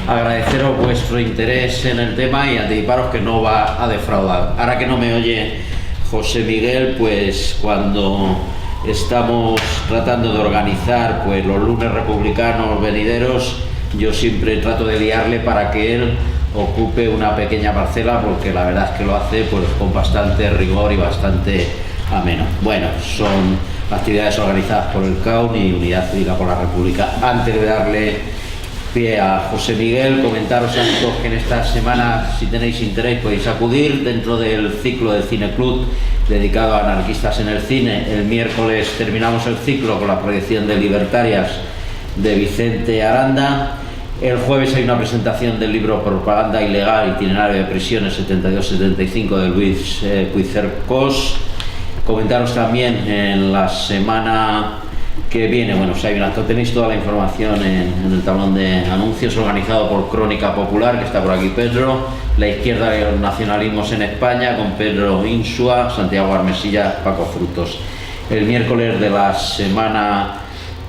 agradeceros vuestro interés en el tema y anticiparos que no va a defraudar. Ahora que no me oye José Miguel, pues cuando estamos tratando de organizar pues los lunes republicanos venideros, yo siempre trato de liarle para que él ocupe una pequeña parcela, porque la verdad es que lo hace pues con bastante rigor y bastante ameno. Bueno, son actividades organizadas por el CAUN y Unidad Cívica por la República. Antes de darle pie a José Miguel, comentaros a todos que en esta semana, si tenéis interés, podéis acudir dentro del ciclo del Cine Club dedicado a anarquistas en el cine. El miércoles terminamos el ciclo con la proyección de Libertarias de Vicente Aranda. El jueves hay una presentación del libro Propaganda Ilegal, Itinerario de Prisiones 72-75 de Luis Puigcercós. Comentaros también en la semana que viene, bueno, si hay un acto, tenéis toda la información en el tablón de anuncios organizado por Crónica Popular, que está por aquí Pedro, La Izquierda y los Nacionalismos en España, con Pedro Insua, Santiago Armesilla, Paco Frutos. El miércoles de la semana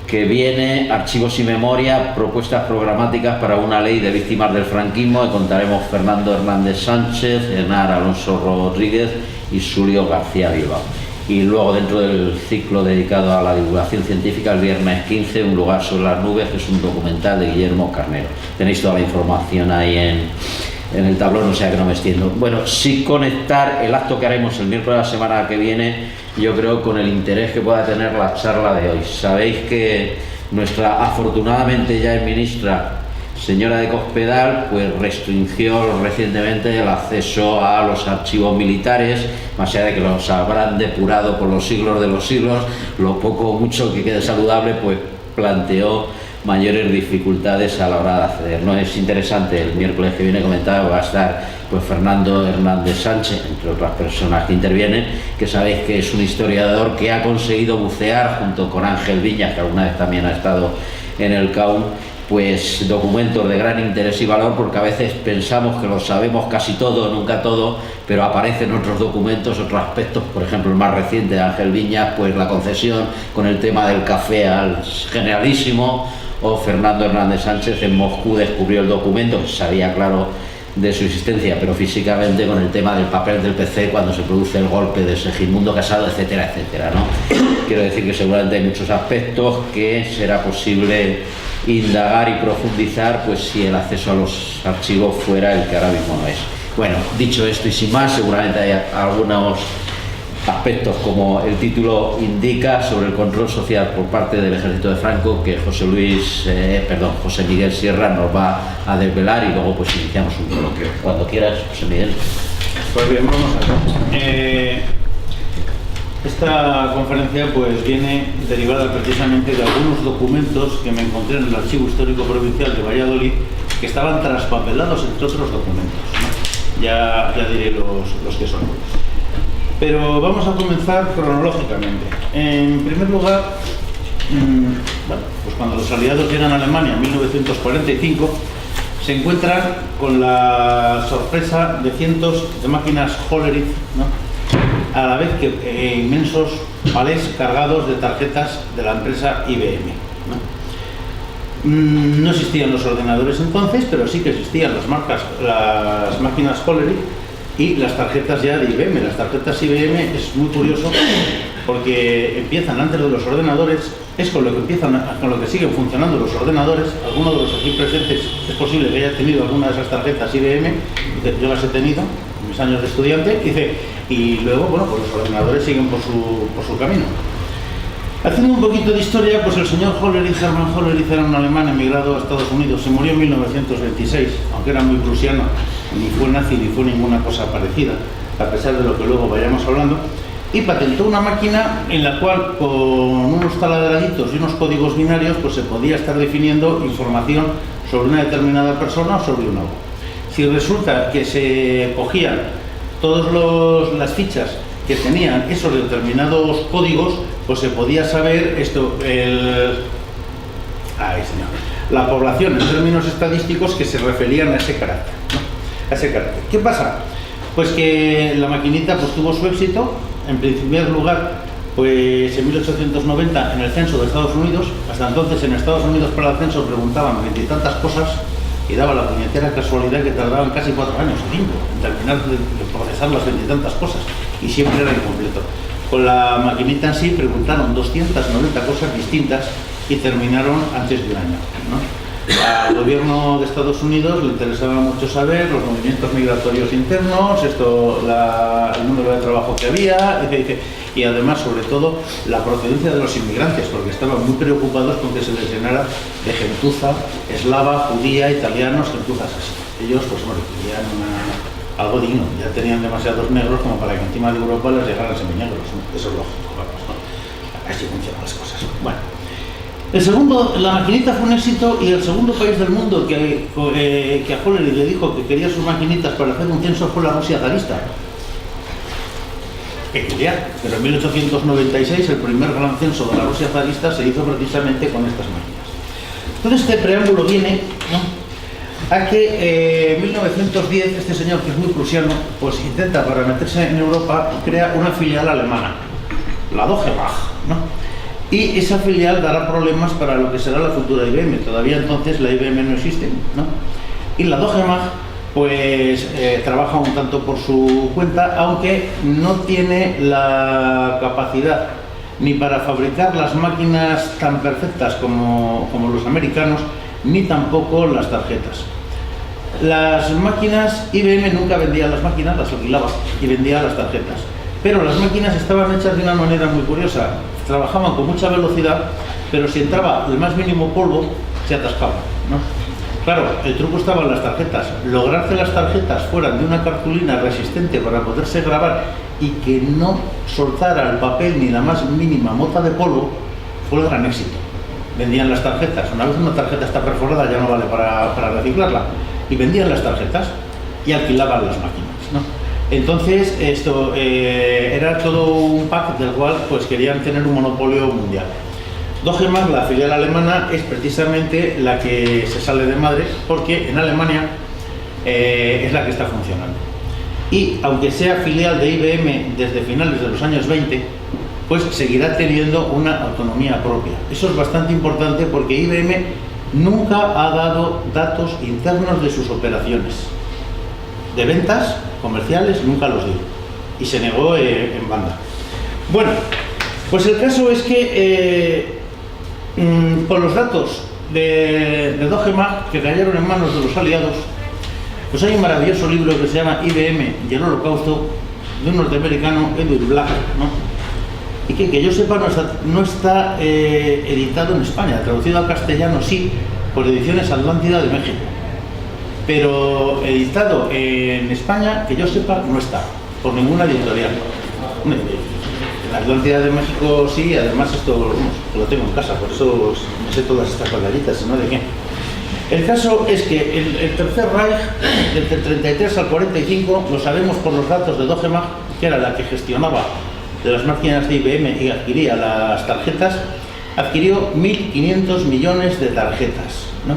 que viene, Archivos y Memoria, propuestas programáticas para una ley de víctimas del franquismo, y contaremos Fernando Hernández Sánchez, Henar Alonso Rodríguez y Julio García Bilbao. Y luego, dentro del ciclo dedicado a la divulgación científica, el viernes 15, Un lugar sobre las nubes, que es un documental de Guillermo Carnero. Tenéis toda la información ahí en el tablón, o sea que no me extiendo. Bueno, sí conectar el acto que haremos el miércoles de la semana que viene, yo creo, con el interés que pueda tener la charla de hoy. Sabéis que nuestra, afortunadamente ya es ministra, señora de Cospedal, pues restringió recientemente el acceso a los archivos militares, más allá de que los habrán depurado por los siglos de los siglos, lo poco o mucho que quede saludable, pues planteó mayores dificultades a la hora de acceder. No es interesante, el miércoles que viene comentado va a estar pues Fernando Hernández Sánchez, entre otras personas que intervienen, que sabéis que es un historiador que ha conseguido bucear junto con Ángel Viñas, que alguna vez también ha estado en el CAUN, pues documentos de gran interés y valor, porque a veces pensamos que lo sabemos casi todo, nunca todo, pero aparecen otros documentos, otros aspectos. Por ejemplo, el más reciente de Ángel Viñas, pues la concesión con el tema del café al generalísimo, o Fernando Hernández Sánchez en Moscú descubrió el documento, que sabía claro de su existencia, pero físicamente con el tema del papel del PC cuando se produce el golpe de Segismundo Casado, etcétera, etcétera, ¿no? Quiero decir que seguramente hay muchos aspectos que será posible indagar y profundizar, pues si el acceso a los archivos fuera el que ahora mismo no es. Bueno, dicho esto y sin más, seguramente hay algunos aspectos, como el título indica, sobre el control social por parte del ejército de Franco, que José Miguel Sierra nos va a desvelar, y luego pues iniciamos un coloquio. Cuando quieras, José Miguel. Pues bien, vamos a ver. Esta conferencia pues viene derivada precisamente de algunos documentos que me encontré en el Archivo Histórico Provincial de Valladolid, que estaban traspapelados entre otros documentos, ¿no? Ya diré los que son. Pero vamos a comenzar cronológicamente. En primer lugar, bueno, pues cuando los aliados llegan a Alemania en 1945, se encuentran con la sorpresa de cientos de máquinas Hollerith, ¿no? A la vez que inmensos palés cargados de tarjetas de la empresa IBM, ¿no? No existían los ordenadores entonces, pero sí que existían las máquinas Hollerith y las tarjetas ya de IBM. Las tarjetas IBM es muy curioso porque empiezan antes de los ordenadores, es con lo que siguen funcionando los ordenadores. Alguno de los aquí presentes es posible que haya tenido alguna de esas tarjetas IBM, yo las he tenido en mis años de estudiante, y luego, bueno, pues los ordenadores siguen por su camino. Haciendo un poquito de historia, pues el señor Hollerith, Hermann Hollerith, era un alemán emigrado a Estados Unidos. Se murió en 1926, aunque era muy prusiano, ni fue nazi ni fue ninguna cosa parecida, a pesar de lo que luego vayamos hablando, y patentó una máquina en la cual, con unos taladraditos y unos códigos binarios, pues se podía estar definiendo información sobre una determinada persona o sobre un algo. Si resulta que se cogían todas las fichas que tenían esos determinados códigos, pues se podía saber la población en términos estadísticos que se referían a ese carácter, ¿no? A ese carácter. ¿Qué pasa? Pues que la maquinita pues tuvo su éxito. En primer lugar, pues en 1890 en el censo de Estados Unidos. Hasta entonces en Estados Unidos para el censo preguntaban 20 y tantas cosas, y daba la puñetera casualidad que tardaban casi 4 años o 5 en terminar de procesar las 20 y tantas cosas, y siempre era incompleto. Con la maquinita en sí preguntaron 290 cosas distintas y terminaron antes de un año, ¿no? Al gobierno de Estados Unidos le interesaba mucho saber los movimientos migratorios internos, el número de trabajo que había, y además, sobre todo, la procedencia de los inmigrantes, porque estaban muy preocupados con que se les llenara de gentuza eslava, judía, italianos, gentuzas así. Ellos, pues bueno, querían algo digno, ya tenían demasiados negros como para que encima de Europa les llegaran seminegros, ¿no? Eso es lógico, vamos, ¿no? Así funcionan las cosas. Bueno. La maquinita fue un éxito, y el segundo país del mundo que a Hollerith le dijo que quería sus maquinitas para hacer un censo fue la Rusia zarista. Peculiar, pero en 1896 el primer gran censo de la Rusia zarista se hizo precisamente con estas máquinas. Entonces este preámbulo viene, ¿no?, a que en 1910 este señor, que es muy prusiano, pues intenta, para meterse en Europa, crea una filial alemana, la Deutsche Bank, ¿no? Y esa filial dará problemas para lo que será la futura IBM. Todavía entonces la IBM no existe, ¿no? Y la Deutsche Bank pues trabaja un tanto por su cuenta, aunque no tiene la capacidad ni para fabricar las máquinas tan perfectas como los americanos, ni tampoco las tarjetas. Las máquinas, IBM nunca vendía las máquinas, las alquilaba y vendía las tarjetas. Pero las máquinas estaban hechas de una manera muy curiosa. Trabajaban con mucha velocidad, pero si entraba el más mínimo polvo, se atascaba, ¿no? Claro, el truco estaba en las tarjetas. Lograr que las tarjetas fueran de una cartulina resistente para poderse grabar y que no soltara el papel ni la más mínima mota de polvo fue el gran éxito. Vendían las tarjetas. Una vez una tarjeta está perforada ya no vale para reciclarla. Y vendían las tarjetas y alquilaban las máquinas, ¿no? Entonces esto era todo un pack del cual pues querían tener un monopolio mundial. Deutsche Bank, la filial alemana, es precisamente la que se sale de madre, porque en Alemania es la que está funcionando. Y aunque sea filial de IBM desde finales de los años 20, pues seguirá teniendo una autonomía propia. Eso es bastante importante porque IBM nunca ha dado datos internos de sus operaciones. De ventas comerciales nunca los dio. Y se negó en banda. Bueno, pues el caso es que con los datos de Deutsche Bank que cayeron en manos de los aliados, pues hay un maravilloso libro que se llama IBM y el Holocausto, de un norteamericano, Edwin Black, ¿no? Y que yo sepa no está editado en España, traducido al castellano sí, por Ediciones Atlántida de México, pero editado en España, que yo sepa, no está, por ninguna editorial. En Atlántida de México sí, además esto lo tengo en casa, por eso me sé todas estas batallitas, si no de qué. El caso es que el Tercer Reich, desde el 33 al 45, lo sabemos por los datos de Deutsche Bank, que era la que gestionaba de las máquinas de IBM y adquiría las tarjetas, adquirió 1.500 millones de tarjetas, ¿no?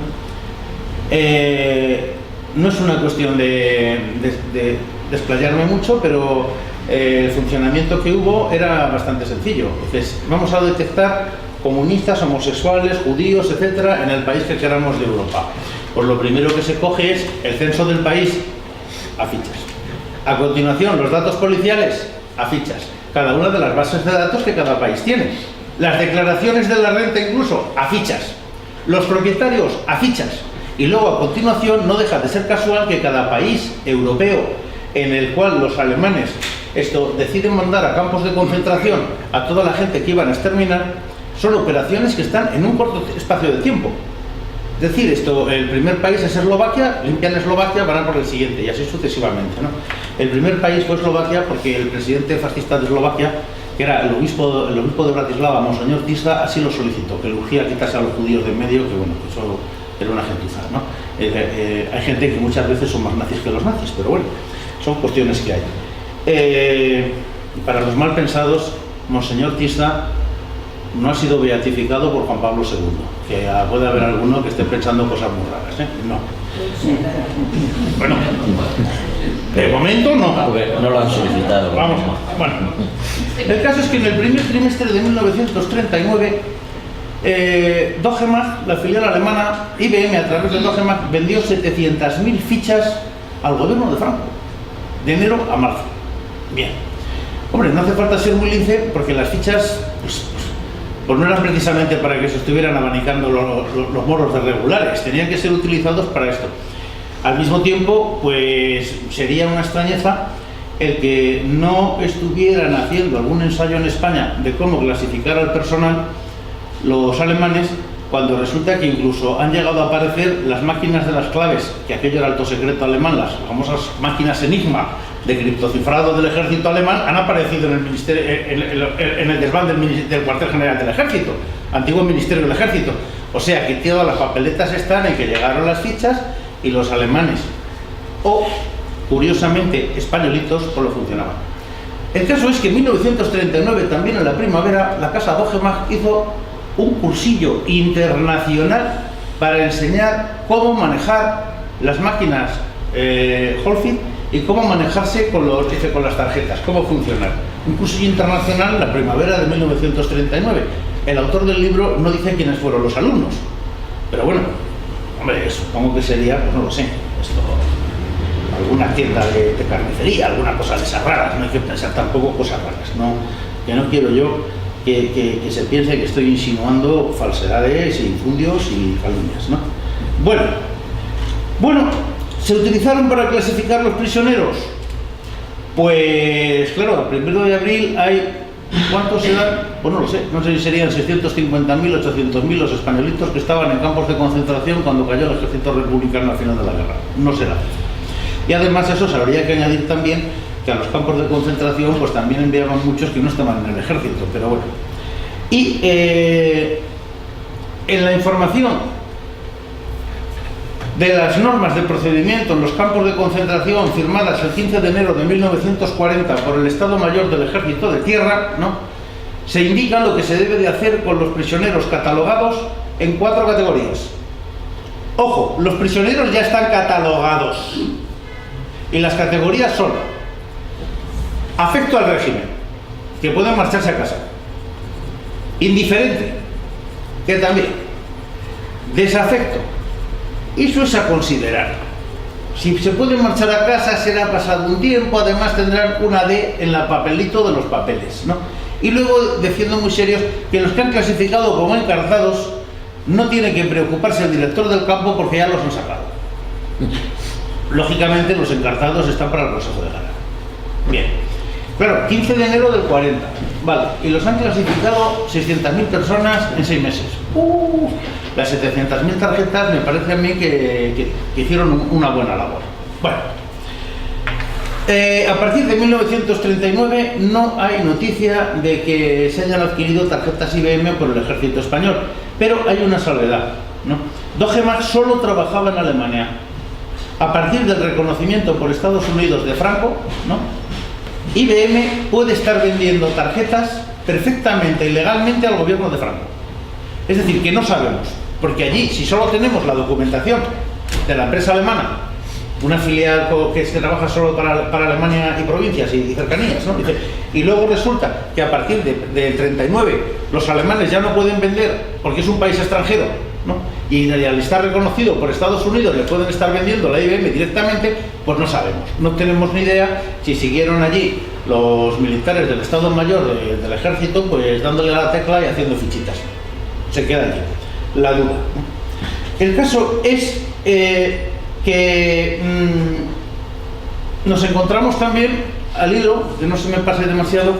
No es una cuestión de desplayarme mucho, pero el funcionamiento que hubo era bastante sencillo. Entonces, vamos a detectar comunistas, homosexuales, judíos, etcétera, en el país que queramos de Europa. Pues lo primero que se coge es el censo del país a fichas. A continuación, los datos policiales a fichas. Cada una de las bases de datos que cada país tiene. Las declaraciones de la renta incluso a fichas. Los propietarios a fichas. Y luego a continuación no deja de ser casual que cada país europeo en el cual los alemanes deciden mandar a campos de concentración a toda la gente que iban a exterminar, son operaciones que están en un corto espacio de tiempo. Es decir, el primer país es Eslovaquia, limpian Eslovaquia, van a por el siguiente y así sucesivamente, ¿no? El primer país fue Eslovaquia porque el presidente fascista de Eslovaquia, que era el obispo de Bratislava, Monseñor Tisza, así lo solicitó, que le urgía quitarse a los judíos de en medio, que bueno, eso era una gentuza, ¿no? Hay gente que muchas veces son más nazis que los nazis, pero bueno, son cuestiones que hay. Para los mal pensados, Monseñor Tisza no ha sido beatificado por Juan Pablo II, que puede haber alguno que esté pensando cosas muy raras, ¿eh? No. Bueno, de momento no. No lo han solicitado. Vamos, bueno. El caso es que en el primer trimestre de 1939 Doge Mag, la filial alemana, IBM a través de Doge Mag vendió 700.000 fichas al gobierno de Franco, de enero a marzo. Bien. Hombre, no hace falta ser muy lince porque las fichas pues no eran precisamente para que se estuvieran abanicando los morros de regulares, tenían que ser utilizados para esto. Al mismo tiempo, pues sería una extrañeza el que no estuvieran haciendo algún ensayo en España de cómo clasificar al personal los alemanes, cuando resulta que incluso han llegado a aparecer las máquinas de las claves, que aquello era alto secreto alemán, las famosas máquinas Enigma de criptocifrado del ejército alemán, han aparecido en el ministerio, en el desván del cuartel general del ejército, antiguo ministerio del ejército. O sea que todas las papeletas están en que llegaron las fichas y los alemanes, o curiosamente españolitos, pues lo funcionaban. El caso es que en 1939, también en la primavera, la casa Doge Mag hizo un cursillo internacional para enseñar cómo manejar las máquinas Holfield y cómo manejarse con las tarjetas, cómo funcionar. Un cursillo internacional en la primavera de 1939. El autor del libro no dice quiénes fueron los alumnos, pero bueno, hombre, supongo que sería, pues no lo sé, alguna tienda de carnicería, alguna cosa de esas raras. No hay que pensar tampoco cosas raras, ¿no? Que no quiero yo que se piense que estoy insinuando falsedades e infundios y calumnias, ¿no? Bueno, ¿se utilizaron para clasificar los prisioneros? Pues claro, el 1 de abril hay... ¿Cuántos serán? Pues no lo sé, no sé si serían 650.000, 800.000 los españolitos que estaban en campos de concentración cuando cayó el ejército republicano al final de la guerra. No será. Y además a eso se habría que añadir también que a los campos de concentración pues también enviaban muchos que no estaban en el ejército, pero bueno. Y en la información de las normas de procedimiento en los campos de concentración firmadas el 15 de enero de 1940 por el Estado Mayor del Ejército de Tierra, ¿no?, se indica lo que se debe de hacer con los prisioneros catalogados en 4 categorías. Ojo, los prisioneros ya están catalogados y las categorías son: afecto al régimen, que pueden marcharse a casa; indiferente, que también; desafecto, eso es a considerar. Si se pueden marchar a casa será pasado un tiempo, además tendrán una D en el papelito de los papeles, ¿no? Y luego, diciendo muy serios, que los que han clasificado como encartados no tiene que preocuparse el director del campo porque ya los han sacado. Lógicamente los encartados están para el Consejo de Guerra. Bien, claro, 15 de enero del 40, vale, y los han clasificado 600.000 personas en 6 meses. Las 700.000 tarjetas me parece a mí que hicieron una buena labor. Bueno, a partir de 1939 no hay noticia de que se hayan adquirido tarjetas IBM por el ejército español, pero hay una salvedad, ¿no? Doge Mag solo trabajaba en Alemania. A partir del reconocimiento por Estados Unidos de Franco, ¿no?, IBM puede estar vendiendo tarjetas perfectamente y legalmente al gobierno de Franco. Es decir, que no sabemos, porque allí, si solo tenemos la documentación de la empresa alemana, una filial que trabaja solo para Alemania y provincias y cercanías, ¿no?, y luego resulta que a partir del 39 los alemanes ya no pueden vender porque es un país extranjero, ¿no?, y al estar reconocido por Estados Unidos le pueden estar vendiendo la IBM directamente, pues no sabemos, no tenemos ni idea si siguieron allí los militares del Estado Mayor del Ejército pues dándole a la tecla y haciendo fichitas. Se queda allí la duda, ¿no? El caso es que nos encontramos también al hilo, que no se me pase demasiado,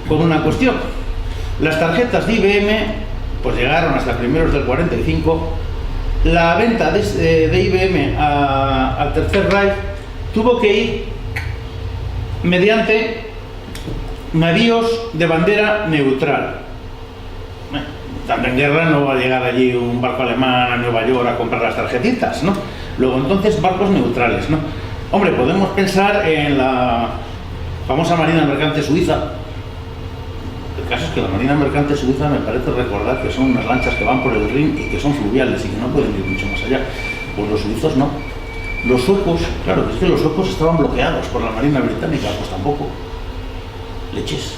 con una cuestión. Las tarjetas de IBM pues llegaron hasta primeros del 45. La venta de IBM al Tercer Reich tuvo que ir mediante navíos de bandera neutral. En guerra no va a llegar allí un barco alemán a Nueva York a comprar las tarjetitas, ¿no? Luego entonces barcos neutrales, ¿no? Hombre, podemos pensar en la famosa Marina Mercante Suiza. El caso es que la Marina Mercante Suiza me parece recordar que son unas lanchas que van por el Rin y que son fluviales y que no pueden ir mucho más allá. Pues los suizos no. Los suecos, claro, es que los suecos estaban bloqueados por la Marina Británica, pues tampoco. Leches.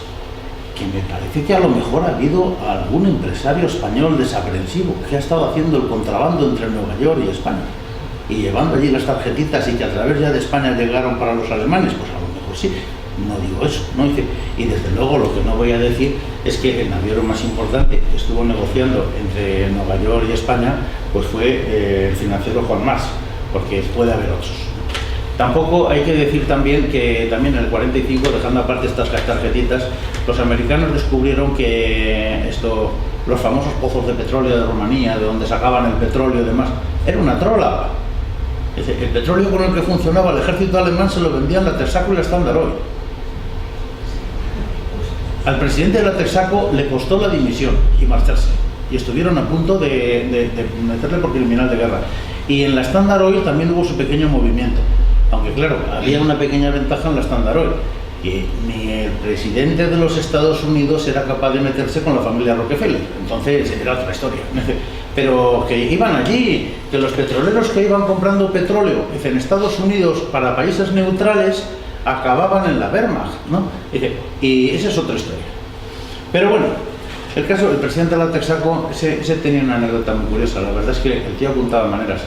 que me parece que a lo mejor ha habido algún empresario español desaprensivo que ha estado haciendo el contrabando entre Nueva York y España y llevando allí las tarjetitas y que a través ya de España llegaron para los alemanes. Pues a lo mejor sí, no digo eso, ¿no? Y desde luego lo que no voy a decir es que el naviero más importante que estuvo negociando entre Nueva York y España pues fue el financiero Juan Mas, porque puede haber otros. Tampoco hay que decir también que también en el 45, dejando aparte estas tarjetitas, los americanos descubrieron que los famosos pozos de petróleo de Rumanía, de donde sacaban el petróleo y demás, era una trola. Es decir, el petróleo con el que funcionaba el ejército alemán se lo vendían la Texaco y la Standard Oil. Al presidente de la Texaco le costó la dimisión y marcharse, y estuvieron a punto de meterle por criminal de guerra. Y en la Standard Oil también hubo su pequeño movimiento, aunque claro, había una pequeña ventaja en la Standard Oil, que ni el presidente de los Estados Unidos era capaz de meterse con la familia Rockefeller, entonces era otra historia. Pero que iban allí, que los petroleros que iban comprando petróleo en Estados Unidos para países neutrales acababan en la Wehrmacht, ¿no? Y esa es otra historia. Pero bueno, el presidente de la Texaco, ese tenía una anécdota muy curiosa. La verdad es que el tío apuntaba maneras.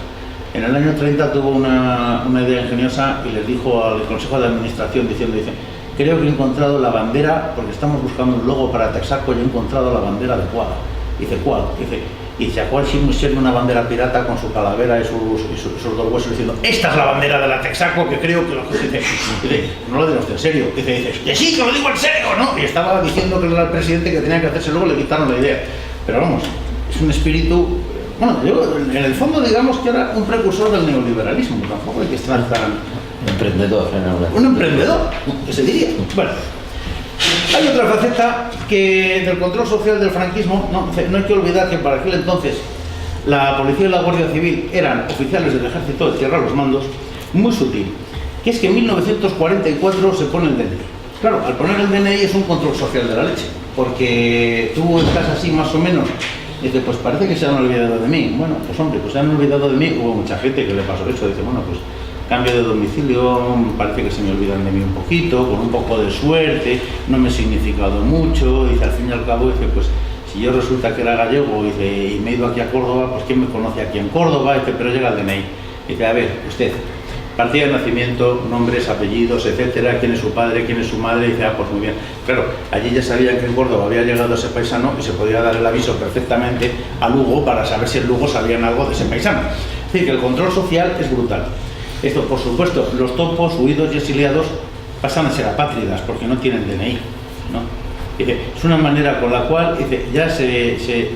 En el año 30 tuvo una idea ingeniosa y les dijo al Consejo de Administración, dice, creo que he encontrado la bandera, porque estamos buscando un logo para Texaco y he encontrado la bandera adecuada. Dice, ¿cuál? Y sacó así muy serio una bandera pirata con su calavera y sus dos huesos diciendo, esta es la bandera de la Texaco que creo que lo que dice, no lo digo en serio, dice, que sí, que lo digo en serio, ¿no? Y estaba diciendo que era el presidente que tenía que hacerse, luego le quitaron la idea. Pero vamos, es un espíritu, bueno, yo en el fondo digamos que era un precursor del neoliberalismo, tampoco hay que estar tan... Emprendedor, un emprendedor, que se diría. Bueno, hay otra faceta que del control social del franquismo, no hay que olvidar que para aquel entonces la policía y la Guardia Civil eran oficiales del ejército de tierra a los mandos, muy sutil, que es que en 1944 se pone el DNI. Claro, al poner el DNI es un control social de la leche, porque tú estás así más o menos, y dices, pues parece que se han olvidado de mí. Bueno, pues hombre, pues se han olvidado de mí. Hubo mucha gente que le pasó eso, dice, bueno, pues cambio de domicilio, parece que se me olvidan de mí un poquito, con un poco de suerte, no me he significado mucho, dice, al fin y al cabo, dice, pues si yo resulta que era gallego, dice, y me he ido aquí a Córdoba, pues ¿quién me conoce aquí en Córdoba? Dice, pero llega el DNI. Dice, a ver, usted, partida de nacimiento, nombres, apellidos, etcétera, quién es su padre, quién es su madre, dice, pues muy bien. Claro, allí ya sabían que en Córdoba había llegado ese paisano y se podía dar el aviso perfectamente a Lugo para saber si en Lugo sabían algo de ese paisano. Es decir, que el control social es brutal. Esto, por supuesto, los topos, huidos y exiliados pasan a ser apátridas porque no tienen DNI, ¿no? Dice, es una manera con la cual, dice, ya que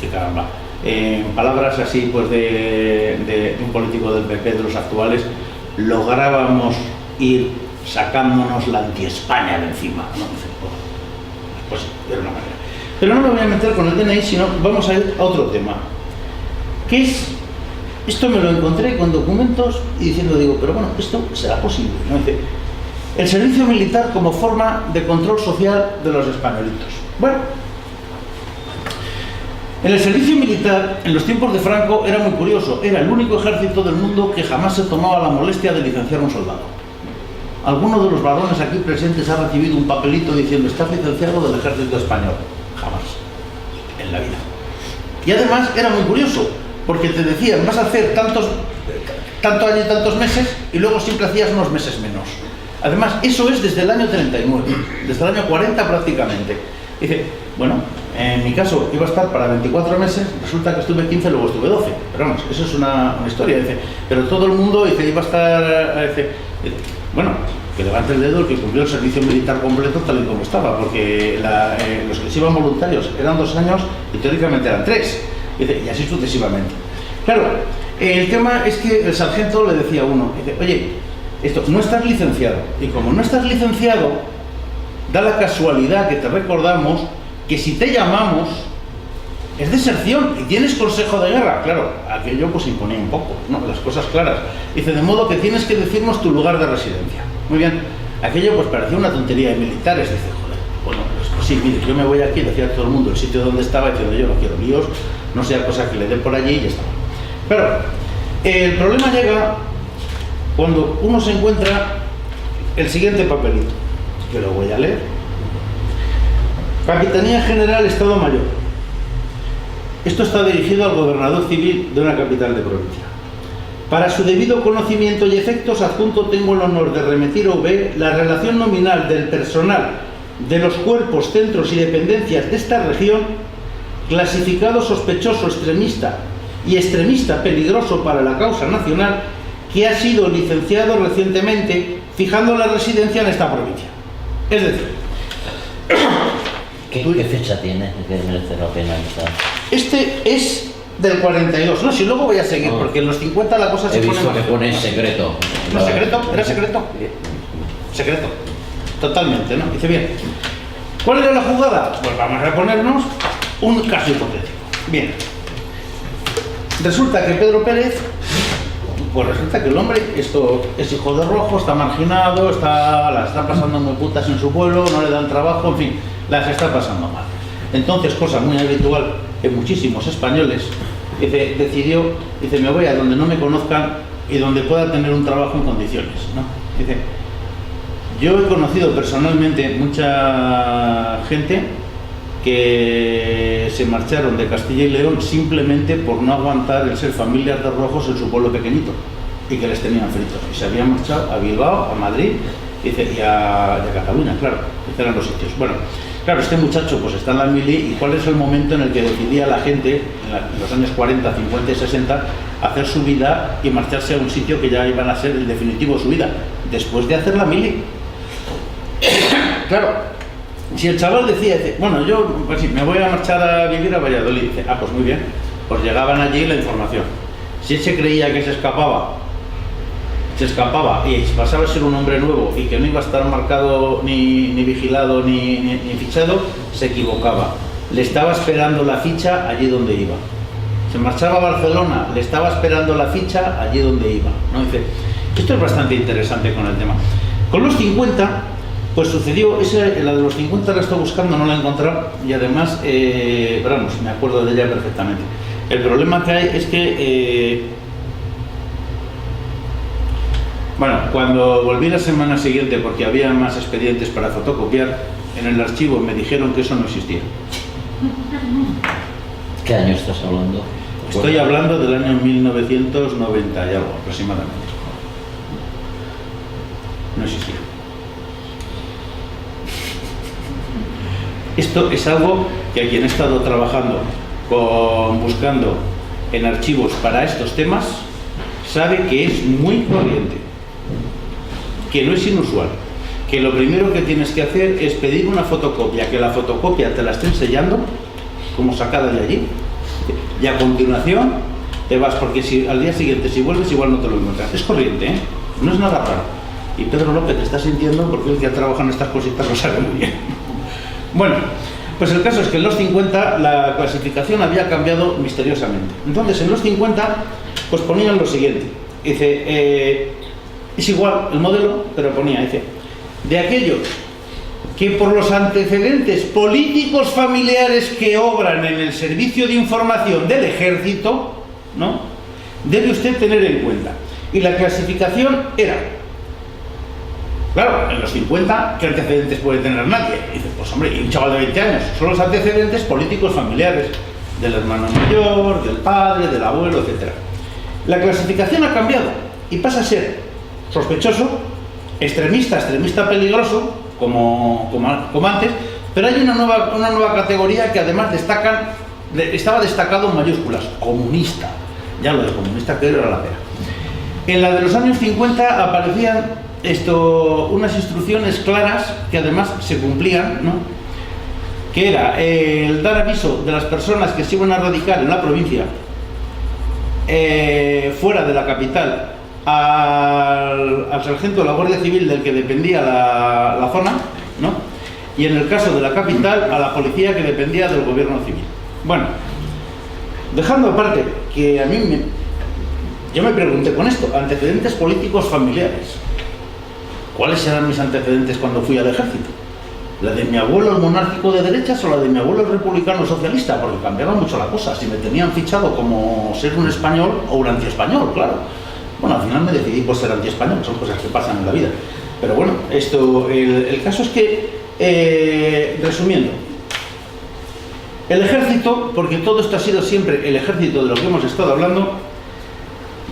caramba, en palabras así pues de un político del PP de los actuales, lográbamos ir sacándonos la anti-España de encima, ¿no? Dice, pues de una manera. Pero no me voy a meter con el DNI, sino vamos a ir a otro tema, que es... Esto me lo encontré con documentos y diciendo, digo, pero bueno, esto será posible, ¿no? Dice, el servicio militar como forma de control social de los españolitos. Bueno, en el servicio militar, en los tiempos de Franco, era muy curioso. Era el único ejército del mundo que jamás se tomaba la molestia de licenciar a un soldado. Alguno de los varones aquí presentes ha recibido un papelito diciendo, estás licenciado del ejército español. Jamás. En la vida. Y además era muy curioso, porque te decían, vas a hacer tanto año y tantos meses, y luego siempre hacías unos meses menos. Además, eso es desde el año 39, desde el año 40 prácticamente. Dice, bueno, en mi caso iba a estar para 24 meses, resulta que estuve 15, luego estuve 12. Pero vamos, eso es una historia. Dice, pero todo el mundo dice, iba a estar... Dice, bueno, que levante el dedo el que cumplió el servicio militar completo tal y como estaba, porque los que se iban voluntarios eran 2 años y teóricamente eran 3. Y así sucesivamente. Claro, el tema es que el sargento le decía a uno, dice, oye, esto, no estás licenciado. Y como no estás licenciado, da la casualidad que te recordamos que si te llamamos es deserción y tienes consejo de guerra. Claro, aquello pues imponía un poco, ¿no? Las cosas claras. Dice, de modo que tienes que decirnos tu lugar de residencia. Muy bien, aquello pues parecía una tontería de militares. Dice, joder, bueno, pues sí, mire, yo me voy aquí, decía a todo el mundo el sitio donde estaba, diciendo, yo no quiero líos, no sea cosa que le den por allí y ya está. Pero el problema llega cuando uno se encuentra el siguiente papelito, que lo voy a leer. Capitanía General Estado Mayor. Esto está dirigido al gobernador civil de una capital de provincia. Para su debido conocimiento y efectos, adjunto tengo el honor de remitir a V la relación nominal del personal de los cuerpos, centros y dependencias de esta región, clasificado sospechoso, extremista y extremista peligroso para la causa nacional, que ha sido licenciado recientemente, fijando la residencia en esta provincia. Es decir, ¿Qué fecha tiene que merece la pena estar? Este es del 42, no, si luego voy a seguir, porque en los 50 la cosa se pone... He visto que más. pone secreto. ¿No secreto? ¿Era secreto? Secreto. Totalmente, ¿no? Dice, bien. ¿Cuál era la jugada? Pues vamos a ponernos un caso hipotético. Bien. Resulta que Pedro Pérez, pues resulta que el hombre, esto es hijo de rojo, está marginado, la está pasando muy putas en su pueblo, no le dan trabajo, en fin, las está pasando mal. Entonces, cosa muy habitual en muchísimos españoles, decidió, me voy a donde no me conozcan y donde pueda tener un trabajo en condiciones, ¿no? Dice, yo he conocido personalmente mucha gente que se marcharon de Castilla y León simplemente por no aguantar el ser familias de rojos en su pueblo pequeñito y que les tenían fritos. Y se habían marchado a Bilbao, a Madrid y a Cataluña, claro, estos eran los sitios. Bueno, claro, este muchacho pues está en la mili, y ¿cuál es el momento en el que decidía la gente, en los años 40, 50 y 60, hacer su vida y marcharse a un sitio que ya iban a ser el definitivo de su vida? Después de hacer la mili. Claro, si el chaval decía, bueno, yo pues sí, me voy a marchar a vivir a Valladolid, dice, pues muy bien, pues llegaban allí la información. Si él se creía que se escapaba y pasaba a ser un hombre nuevo y que no iba a estar marcado ni vigilado ni fichado, se equivocaba. Le estaba esperando la ficha allí donde iba. Se marchaba a Barcelona, le estaba esperando la ficha allí donde iba, ¿no? Dice, esto es bastante interesante con el tema. Con los 50, pues sucedió, la de los 50 la estoy buscando, no la he encontrado, y además, vamos, me acuerdo de ella perfectamente. El problema que hay es que, bueno, cuando volví la semana siguiente, porque había más expedientes para fotocopiar, en el archivo me dijeron que eso no existía. ¿Qué año estás hablando? Estoy hablando del año 1990 y algo, aproximadamente. No existía. Esto es algo que a quien he estado trabajando, buscando en archivos para estos temas, sabe que es muy corriente, que no es inusual, que lo primero que tienes que hacer es pedir una fotocopia, que la fotocopia te la estén sellando, como sacada de allí, y a continuación te vas, porque si al día siguiente si vuelves igual no te lo encuentras. Es corriente, ¿eh? No es nada raro. Y Pedro López te está sintiendo porque él que ha trabajado en estas cositas lo sabe muy bien. Bueno, pues el caso es que en los 50 la clasificación había cambiado misteriosamente. Entonces en los 50 pues ponían lo siguiente. Dice, es igual el modelo, pero ponía, dice, de aquellos que por los antecedentes políticos familiares que obran en el servicio de información del ejército, ¿no?, debe usted tener en cuenta. Y la clasificación era, claro, en los 50, ¿qué antecedentes puede tener nadie? Y dice, pues hombre, y un chaval de 20 años, son los antecedentes políticos familiares, del hermano mayor, del padre, del abuelo, etc. La clasificación ha cambiado y pasa a ser sospechoso, extremista peligroso, como antes, pero hay una nueva categoría que además estaba destacado en mayúsculas, comunista. Ya lo de comunista que era la pena. En la de los años 50 aparecían unas instrucciones claras que además se cumplían, ¿no?, que era el dar aviso de las personas que se iban a radicar en la provincia, fuera de la capital, al sargento de la Guardia Civil del que dependía la zona, ¿no?, y en el caso de la capital a la policía que dependía del gobierno civil. Bueno, dejando aparte que yo me pregunté con esto, antecedentes políticos familiares, ¿cuáles eran mis antecedentes cuando fui al ejército? ¿La de mi abuelo el monárquico de derechas o la de mi abuelo el republicano socialista? Porque cambiaba mucho la cosa, si me tenían fichado como ser un español o un antiespañol, claro. Bueno, al final me decidí por ser antiespañol, son cosas que pasan en la vida. Pero bueno, el caso es que, resumiendo, El ejército, porque todo esto ha sido siempre el ejército de lo que hemos estado hablando,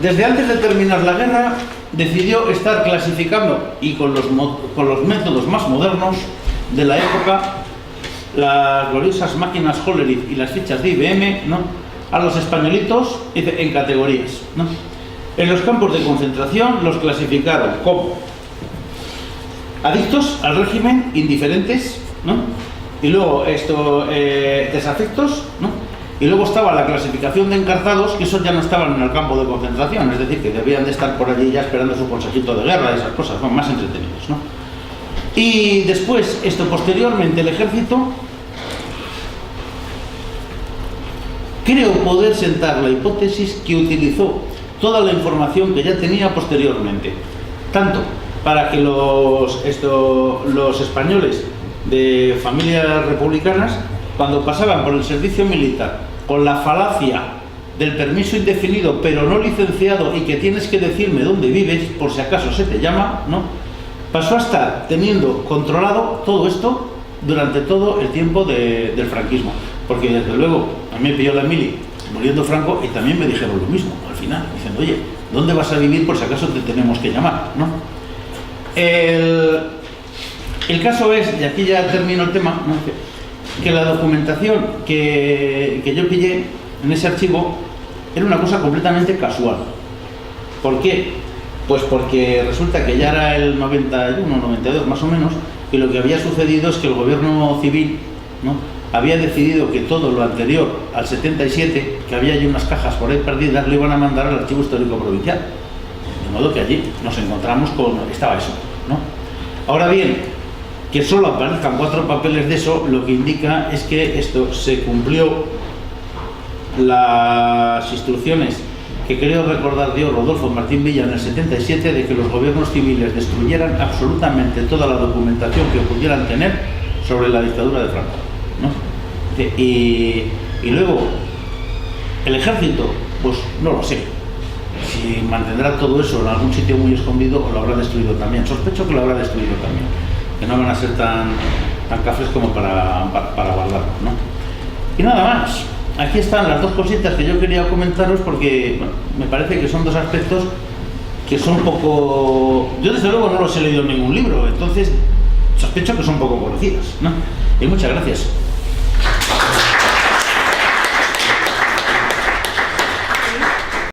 desde antes de terminar la guerra decidió estar clasificando, y con los métodos más modernos de la época, las gloriosas máquinas Hollerith y las fichas de IBM, ¿no?, a los españolitos en categorías, ¿no? En los campos de concentración los clasificaron como adictos al régimen, indiferentes, ¿no?, y luego desafectos, ¿no?, y luego estaba la clasificación de encartados, que esos ya no estaban en el campo de concentración, es decir, que debían de estar por allí ya esperando su consejito de guerra y esas cosas, ¿no?, más entretenidos, ¿no? Y después, posteriormente, el ejército, creo poder sentar la hipótesis que utilizó toda la información que ya tenía posteriormente, tanto para que los españoles de familias republicanas, cuando pasaban por el servicio militar con la falacia del permiso indefinido pero no licenciado y que tienes que decirme dónde vives por si acaso se te llama, ¿no?, pasó a estar teniendo controlado todo esto durante todo el tiempo del franquismo, porque desde luego a mí me pilló la mili muriendo Franco y también me dijeron lo mismo al final, diciendo, oye, ¿dónde vas a vivir por si acaso te tenemos que llamar?, ¿no? El caso es, y aquí ya termino el tema, ¿no?, que la documentación que yo pillé en ese archivo era una cosa completamente casual. ¿Por qué? Pues porque resulta que ya era el 91, 92 más o menos, y lo que había sucedido es que el gobierno civil, ¿no?, había decidido que todo lo anterior al 77, que había allí unas cajas por ahí perdidas, lo iban a mandar al Archivo Histórico Provincial. De modo que allí nos encontramos estaba eso, ¿no? Ahora bien, que solo aparezcan 4 papeles de eso, lo que indica es que esto se cumplió las instrucciones que creo recordar dio Rodolfo Martín Villa en el 77, de que los gobiernos civiles destruyeran absolutamente toda la documentación que pudieran tener sobre la dictadura de Franco, ¿no? Y luego el ejército, pues no lo sé si mantendrá todo eso en algún sitio muy escondido o lo habrá destruido también. Sospecho que lo habrá destruido también, que no van a ser tan cafres como para guardarlo, ¿no? Y nada más. Aquí están las 2 cositas que yo quería comentaros, porque bueno, me parece que son 2 aspectos que son poco... Yo desde luego no los he leído en ningún libro, entonces sospecho que son poco conocidos, ¿no? Y muchas gracias.